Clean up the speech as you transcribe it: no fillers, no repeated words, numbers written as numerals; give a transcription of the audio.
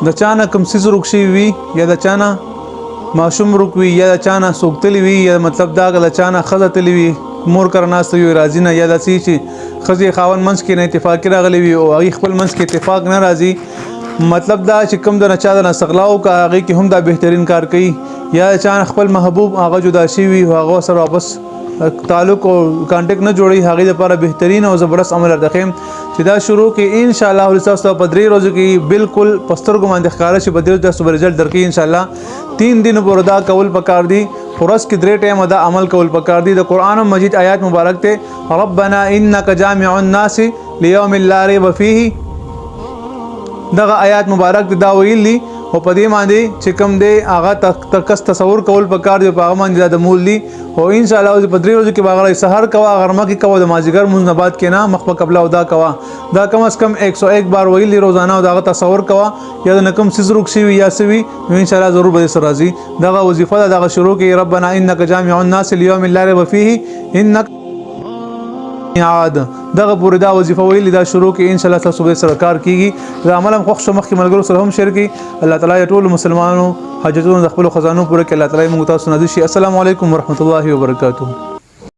د چانه کوم سیز رکشي وي یا د چانه ماشوم رکوي یا د چانه سوکتلی وي یا مطلب دا د چانه خزه تلی وي مور کرناست وي راځي نه یا د سی چې خزي خاون منس کې نه اتفاق راغلی وي او هغه خپل منس کې اتفاق نه راځي مطلب دا چې کوم د نچا د نسغلاو کا هغه کې هم دا بهترین کار کوي یا چانه خپل محبوب هغه جدا شي وي هغه سره واپس تعلق او کانټیکټ نه جوړي هغه لپاره بهترین او زبردست عمل درخم چې دا شروع کې ان شاء الله تاسو په 3 ورځو کې بالکل پستر ګمان د ښکارا شي بدل تاسو رزلټ درکې ان شاء الله 3 دن پردا کول پکار دي فرض کې 3 ټیم دا عمل کول پکار دي د قران مجید آیات مبارک ته ربنا انك جامع الناس ليوم لا ريب فيه دغه آیات مبارک دا ویلي او په دې باندې چې کوم دی هغه تکس تصور کول پکار دی په هغه باندې د مول دي او ان شاء الله په 3 ورځو کې باغړی سحر کوا غرمه کې کوا د مازیګر مونږ نه بعد کې نه مخ په قبله او دا کوا دا کم از کم 101 بار ویلي روزانه او دا تصور کوا یا د نکم سزروک شي یا سوي ان شاء الله ضرور به سر راځي دا وظیفه دا شروع کې ربنا انك جامع الناس ليوم لا ريب فيه انك عاد دغه پوری دا وظیفه ویل دا شروع کې ان شاء الله تاسو به سره کار کیږي دا عمل خوښ شو مخکې ملګرو سره هم شیر کی الله تعالی ټول مسلمانانو حاجتونو د خپل خزانو پوره کې الله تعالی موږ تاسو نازل شي السلام علیکم ورحمت الله وبرکاته